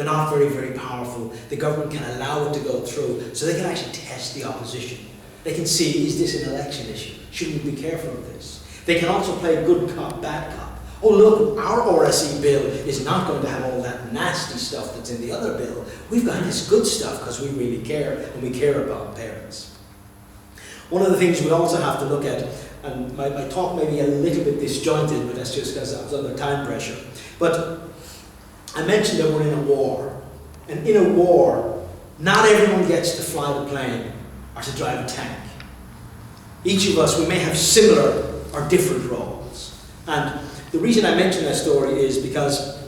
They're not very, very powerful. The government can allow it to go through, so they can actually test the opposition. They can see, is this an election issue? Should we be careful of this? They can also play good cop, bad cop. Oh look, our RSE bill is not going to have all that nasty stuff that's in the other bill. We've got this good stuff because we really care, and we care about parents. One of the things we also have to look at, and my talk may be a little bit disjointed, but that's just because I was under time pressure. But I mentioned that we're in a war. And in a war, not everyone gets to fly the plane or to drive a tank. Each of us, we may have similar or different roles. And the reason I mention that story is because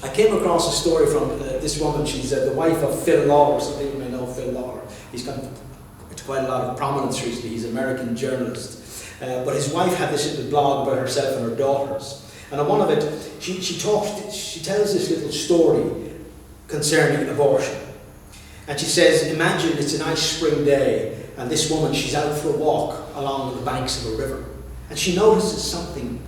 I came across a story from this woman. She's the wife of Phil Lawler. Some people may know Phil Lawler. He's come to quite a lot of prominence recently. He's an American journalist. But his wife had this little blog about herself and her daughters. And on one of it, she tells this little story concerning abortion. And she says, imagine it's a nice spring day, and this woman, she's out for a walk along the banks of a river. And she notices something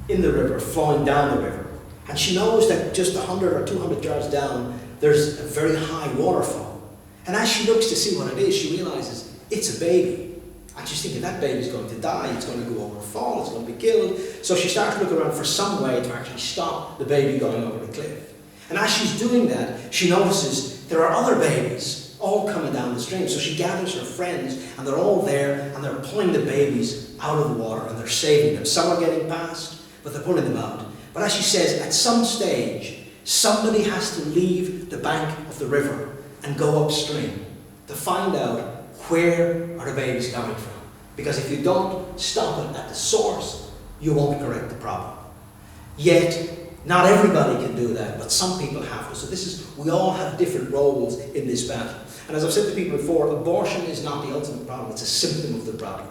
in the river, flowing down the river. And she knows that just 100 or 200 yards down, there's a very high waterfall. And as she looks to see what it is, she realizes it's a baby. And she's thinking, that baby's going to die, it's going to go over a fall, it's going to be killed. So she starts looking around for some way to actually stop the baby going over the cliff. And as she's doing that, she notices there are other babies all coming down the stream. So she gathers her friends, and they're all there, and they're pulling the babies out of the water, and they're saving them. Some are getting past, but they're pulling them out. But as she says, at some stage, somebody has to leave the bank of the river and go upstream to find out where are the babies coming from. Because if you don't stop it at the source, you won't correct the problem. Yet, not everybody can do that, but some people have to. So we all have different roles in this battle. And as I've said to people before, abortion is not the ultimate problem, it's a symptom of the problem.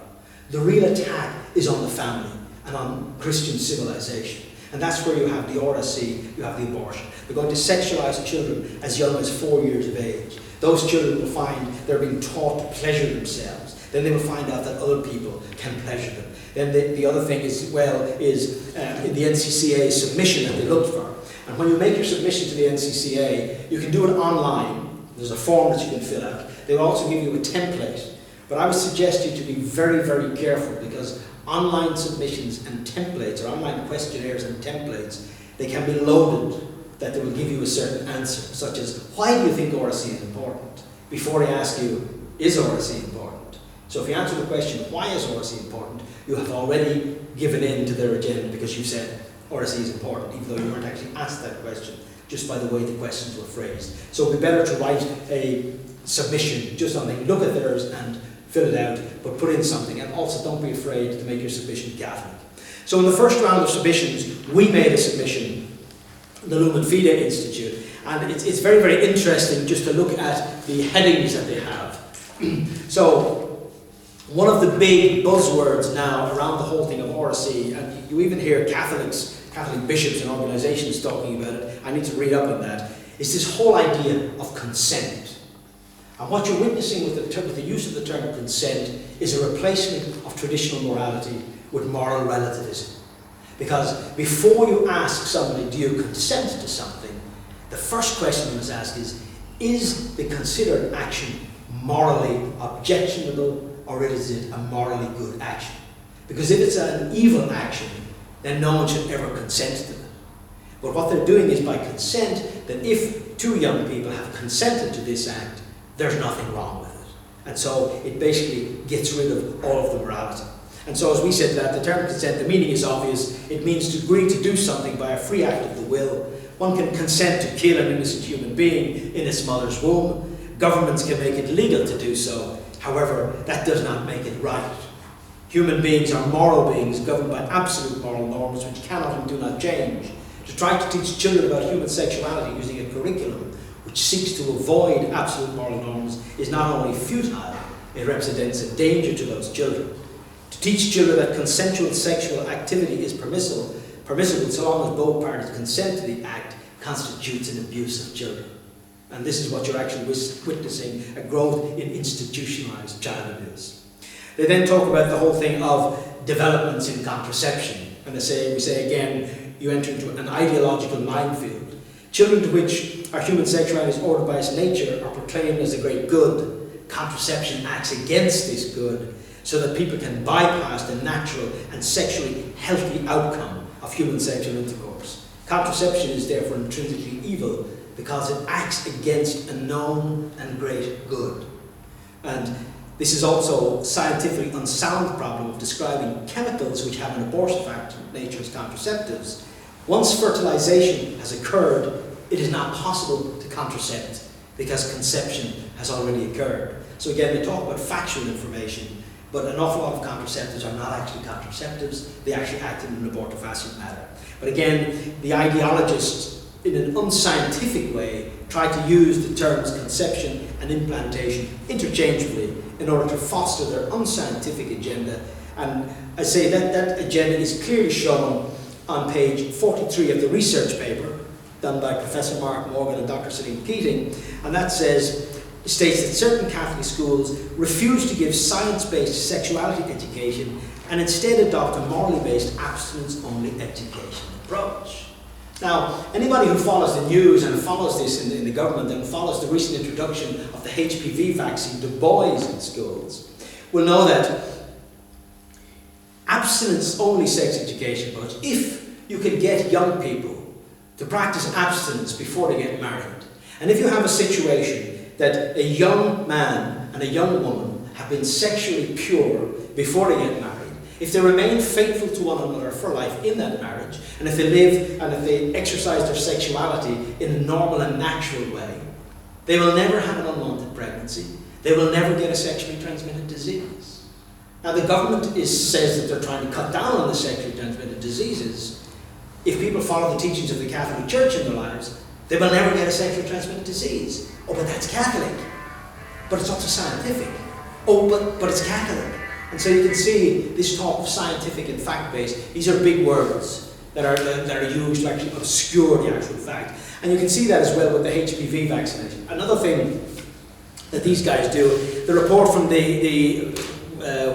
The real attack is on the family and on Christian civilization. And that's where you have the RSE, you have the abortion. They're going to sexualize children as young as 4 years of age. Those children will find they're being taught to pleasure themselves. Then they will find out that other people can pleasure them. Then the other thing is in the NCCA submission that they looked for. And when you make your submission to the NCCA, you can do it online. There's a form that you can fill out. They will also give you a template. But I would suggest you to be very, very careful, because online submissions and templates, or online questionnaires and templates, they can be loaded that they will give you a certain answer, such as, why do you think RSE is important? Before they ask you, is RSE important? So if you answer the question, why is RSE important, you have already given in to their agenda because you said RSE is important, even though you weren't actually asked that question, just by the way the questions were phrased. So it would be better to write a submission just on things, look at theirs and fill it out, but put in something. And also don't be afraid to make your submission Catholic. So in the first round of submissions, we made a submission, the Lumen Fide Institute, and it's very, very interesting just to look at the headings that they have. So one of the big buzzwords now around the whole thing of RSE, and you even hear Catholic bishops and organisations talking about it, I need to read up on that, is this whole idea of consent. And what you're witnessing with the use of the term consent is a replacement of traditional morality with moral relativism. Because before you ask somebody, do you consent to something, the first question you must ask is the considered action morally objectionable, or is it a morally good action? Because if it's an evil action, then no one should ever consent to it. But what they're doing is, by consent, that if two young people have consented to this act, there's nothing wrong with it. And so it basically gets rid of all of the morality. And so as we said that, the term consent, the meaning is obvious. It means to agree to do something by a free act of the will. One can consent to kill an innocent human being in its mother's womb. Governments can make it legal to do so. However, that does not make it right. Human beings are moral beings governed by absolute moral norms which cannot and do not change. To try to teach children about human sexuality using a curriculum which seeks to avoid absolute moral norms is not only futile, it represents a danger to those children. To teach children that consensual sexual activity is permissible so long as both parties consent to the act constitutes an abuse of children. And this is what you're actually witnessing, a growth in institutionalized child abuse. They then talk about the whole thing of developments in contraception. And we say again, you enter into an ideological minefield, Children to which our human sexuality is ordered by its nature are proclaimed as a great good. Contraception acts against this good so that people can bypass the natural and sexually healthy outcome of human sexual intercourse. Contraception is therefore intrinsically evil because it acts against a known and great good. And this is also a scientifically unsound problem of describing chemicals which have an abortive nature as contraceptives. Once fertilization has occurred, it is not possible to contracept because conception has already occurred. So again, they talk about factual information, but an awful lot of contraceptives are not actually contraceptives. They actually act in an abortifacient manner. But again, the ideologists, in an unscientific way, try to use the terms conception and implantation interchangeably in order to foster their unscientific agenda. And I say that agenda is clearly shown on page 43 of the research paper done by Professor Mark Morgan and Dr. Celine Keating, and that states that certain Catholic schools refuse to give science-based sexuality education and instead adopt a morally based abstinence-only education approach. Now, anybody who follows the news and follows this in the government and follows the recent introduction of the HPV vaccine to boys in schools will know that abstinence-only sex education approach, if you can get young people to practice abstinence before they get married, and if you have a situation that a young man and a young woman have been sexually pure before they get married, if they remain faithful to one another for life in that marriage, and if they live and if they exercise their sexuality in a normal and natural way, they will never have an unwanted pregnancy. They will never get a sexually transmitted disease. Now the government says that they're trying to cut down on the sexually transmitted diseases. If people follow the teachings of the Catholic Church in their lives, they will never get a sexually transmitted disease. Oh, but that's Catholic. But it's also scientific. Oh, but it's Catholic. And so you can see this talk of scientific and fact-based. These are big words that are used to actually obscure the actual fact. And you can see that as well with the HPV vaccination. Another thing that these guys do, the report from the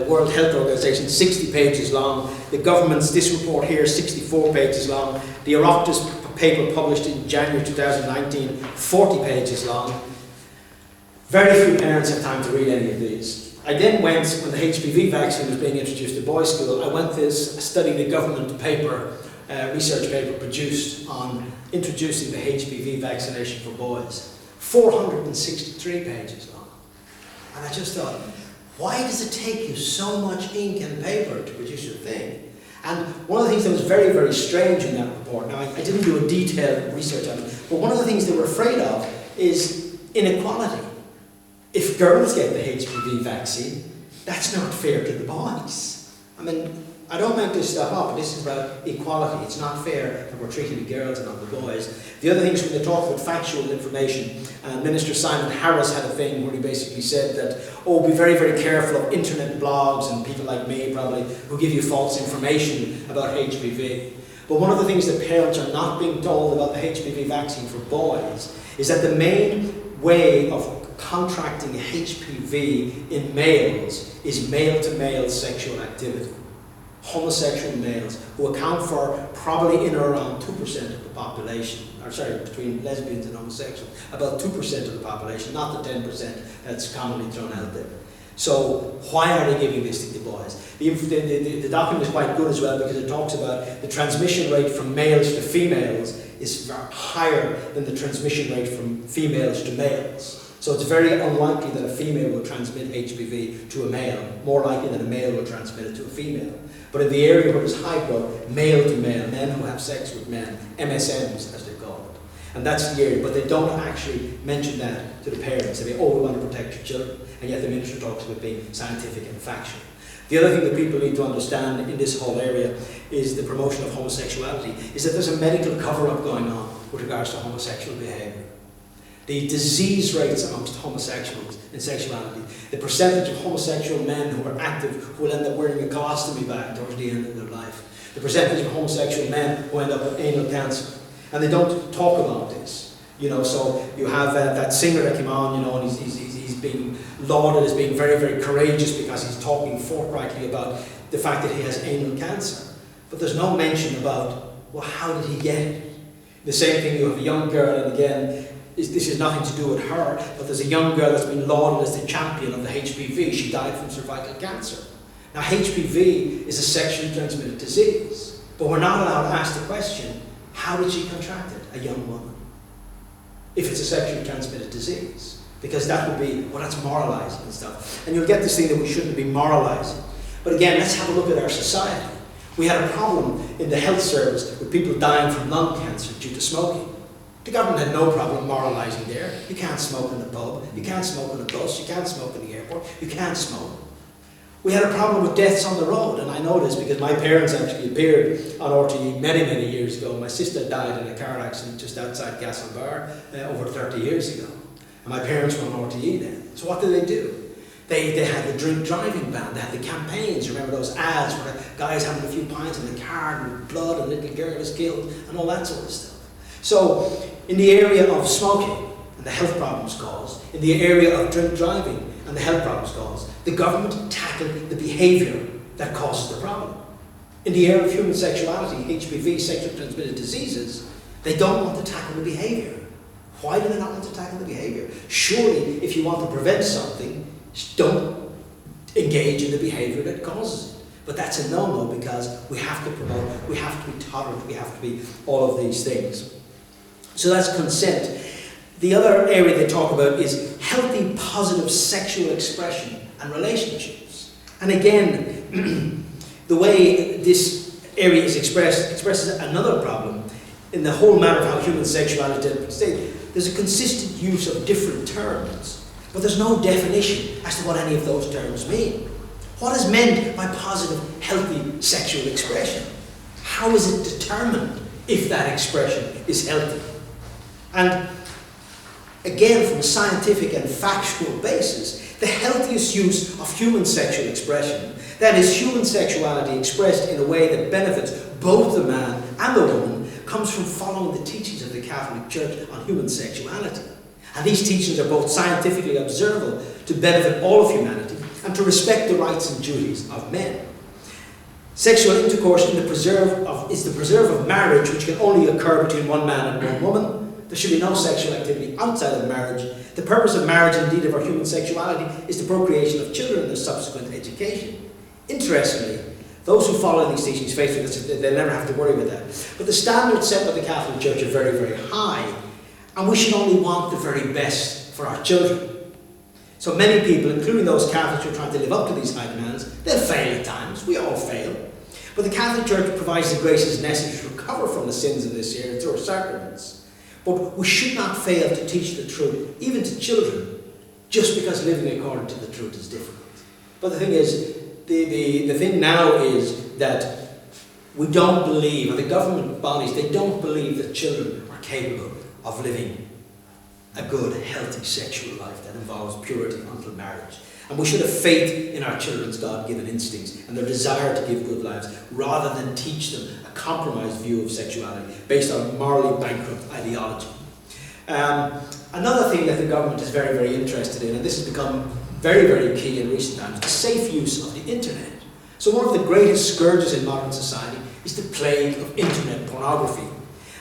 World Health Organization, 60 pages long. The government's, this report here, 64 pages long. The Oireachtas paper published in January 2019, 40 pages long. Very few parents have time to read any of these. I then went, when the HPV vaccine was being introduced to boys' school, I went to study the government paper, research paper produced on introducing the HPV vaccination for boys. 463 pages long. And I just thought, why does it take you so much ink and paper to produce your thing? And one of the things that was very, very strange in that report, now I didn't do a detailed research on it, but one of the things they were afraid of is inequality. If girls get the HPV vaccine, that's not fair to the boys. I mean, I don't make this stuff up, but this is about equality. It's not fair that we're treating the girls and not the boys. The other thing is when they talk about factual information, Minister Simon Harris had a thing where he basically said that, oh, be very, very careful of internet blogs and people like me probably who give you false information about HPV. But one of the things that parents are not being told about the HPV vaccine for boys is that the main way of contracting HPV in males is male-to-male sexual activity. Homosexual males, who account for probably in or around 2% of the population, or sorry, between lesbians and homosexuals, about 2% of the population, not the 10% that's commonly thrown out there. So why are they giving this to the boys? The document is quite good as well because it talks about the transmission rate from males to females is higher than the transmission rate from females to males. So it's very unlikely that a female will transmit HPV to a male, more likely that a male will transmit it to a female. But in the area where there's high growth, male to male, men who have sex with men, MSMs as they call it. And that's the area, but they don't actually mention that to the parents. They say, oh, we want to protect your children, and yet the minister talks about being scientific and factual. The other thing that people need to understand in this whole area is the promotion of homosexuality, is that there's a medical cover-up going on with regards to homosexual behaviour. The disease rates amongst homosexuals in sexuality, the percentage of homosexual men who are active who will end up wearing a colostomy bag towards the end of their life, the percentage of homosexual men who end up with anal cancer. And they don't talk about this. You know, so you have that singer that came on, you know, and he's being lauded as being very, very courageous because he's talking forthrightly about the fact that he has anal cancer. But there's no mention about, well, how did he get it? The same thing, you have a young girl, and again, this is nothing to do with her, but there's a young girl that's been lauded as the champion of the HPV. She died from cervical cancer. Now, HPV is a sexually transmitted disease, but we're not allowed to ask the question, how did she contract it, a young woman, if it's a sexually transmitted disease? Because that would be, well, that's moralizing and stuff. And you'll get this thing that we shouldn't be moralizing. But again, let's have a look at our society. We had a problem in the health service with people dying from lung cancer due to smoking. The government had no problem moralising there. You can't smoke in the pub, you can't smoke on the bus, you can't smoke in the airport, you can't smoke. We had a problem with deaths on the road, and I know this because my parents actually appeared on RTE many, many years ago. My sister died in a car accident just outside Castlebar over 30 years ago. And my parents were on RTE then. So what did they do? They had the drink driving ban, they had the campaigns, remember those ads where the guys having a few pints in the car and blood and little girl is killed and all that sort of stuff. So in the area of smoking and the health problems caused, in the area of drink driving and the health problems caused, the government tackled the behaviour that causes the problem. In the area of human sexuality, HPV, sexually transmitted diseases, they don't want to tackle the behaviour. Why do they not want to tackle the behaviour? Surely, if you want to prevent something, don't engage in the behaviour that causes it. But that's a no-no because we have to promote, we have to be tolerant, we have to be all of these things. So that's consent. The other area they talk about is healthy, positive sexual expression and relationships. And again, the way this area is expresses another problem in the whole matter of how human sexuality is developed. There's a consistent use of different terms, but there's no definition as to what any of those terms mean. What is meant by positive, healthy sexual expression? How is it determined if that expression is healthy? And again, from a scientific and factual basis, the healthiest use of human sexual expression, that is, human sexuality expressed in a way that benefits both the man and the woman, comes from following the teachings of the Catholic Church on human sexuality. And these teachings are both scientifically observable to benefit all of humanity and to respect the rights and duties of men. Sexual intercourse is the preserve of marriage, which can only occur between one man and one woman. There should be no sexual activity outside of marriage. The purpose of marriage, indeed of our human sexuality, is the procreation of children and their subsequent education. Interestingly, those who follow these teachings faithfully, they'll never have to worry with that. But the standards set by the Catholic Church are very, very high, and we should only want the very best for our children. So many people, including those Catholics who are trying to live up to these high demands, they'll fail at times. We all fail. But the Catholic Church provides the graces necessary to recover from the sins in this area through our sacraments. But we should not fail to teach the truth, even to children, just because living according to the truth is difficult. But the thing is, the thing now is that we don't believe, or the government bodies, they don't believe that children are capable of living a good, healthy sexual life that involves purity until marriage. And we should have faith in our children's God-given instincts and their desire to give good lives, rather than teach them a compromised view of sexuality based on morally bankrupt ideology. Another thing that the government is very, very interested in, and this has become very, very key in recent times, the safe use of the internet. So one of the greatest scourges in modern society is the plague of internet pornography.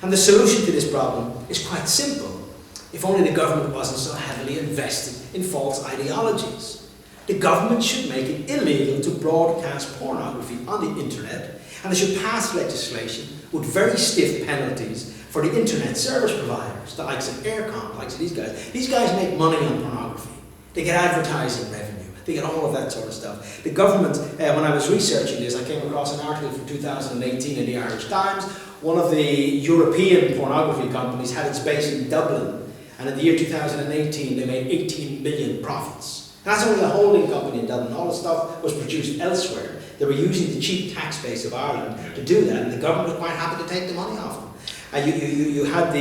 And the solution to this problem is quite simple, if only the government wasn't so heavily invested in false ideologies. The government should make it illegal to broadcast pornography on the internet, and they should pass legislation with very stiff penalties for the internet service providers, the likes of Aircom, the likes of these guys. These guys make money on pornography. They get advertising revenue. They get all of that sort of stuff. The government, when I was researching this, I came across an article from 2018 in the Irish Times. One of the European pornography companies had its base in Dublin, and in the year 2018 they made 18 million profits. That's only a holding company in Dublin. All the stuff was produced elsewhere. They were using the cheap tax base of Ireland to do that, and the government was quite happy to take the money off them. And you had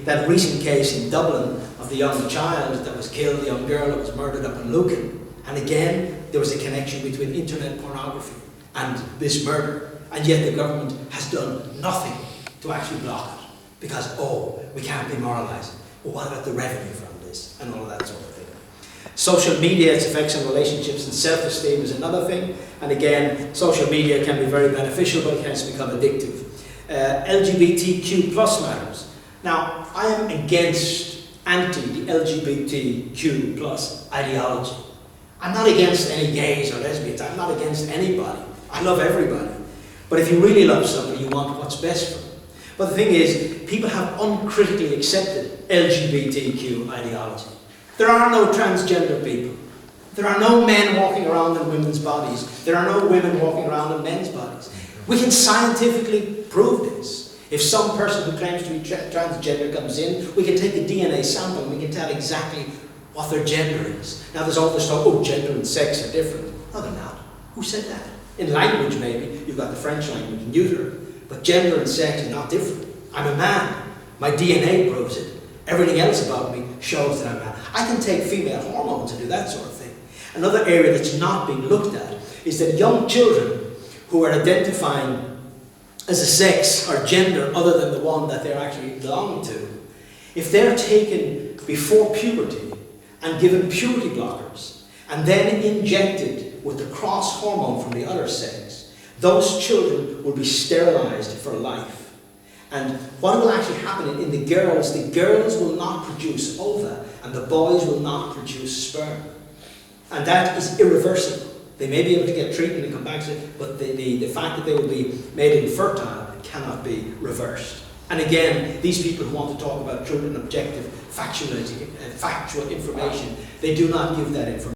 that recent case in Dublin of the young child that was killed, the young girl that was murdered up in Lacken. And again, there was a connection between internet pornography and this murder. And yet the government has done nothing to actually block it. Because, we can't be moralising. Well, what about the revenue from this? And all of that sort of thing. Social media, its effects on relationships and self-esteem is another thing. And again, social media can be very beneficial, but it can become addictive. LGBTQ plus matters. Now, I am against anti-LGBTQ plus ideology. I'm not against any gays or lesbians. I'm not against anybody. I love everybody. But if you really love somebody, you want what's best for them. But the thing is, people have uncritically accepted LGBTQ ideology. There are no transgender people. There are no men walking around in women's bodies. There are no women walking around in men's bodies. We can scientifically prove this. If some person who claims to be transgender comes in, we can take a DNA sample and we can tell exactly what their gender is. Now there's all this talk, oh, gender and sex are different. No, they're not. Who said that? In language, maybe, you've got the French language, neuter. But gender and sex are not different. I'm a man. My DNA proves it. Everything else about me shows that I'm a man. I can take female hormones and do that sort of thing. Another area that's not being looked at is that young children who are identifying as a sex or gender other than the one that they're actually belonging to, if they're taken before puberty and given puberty blockers and then injected with the cross hormone from the other sex, those children will be sterilized for life. And what will actually happen in the girls will not produce ova and the boys will not produce sperm. And that is irreversible. They may be able to get treatment and come back to it, but the fact that they will be made infertile cannot be reversed. And again, these people who want to talk about truth and objective factual information, they do not give that information.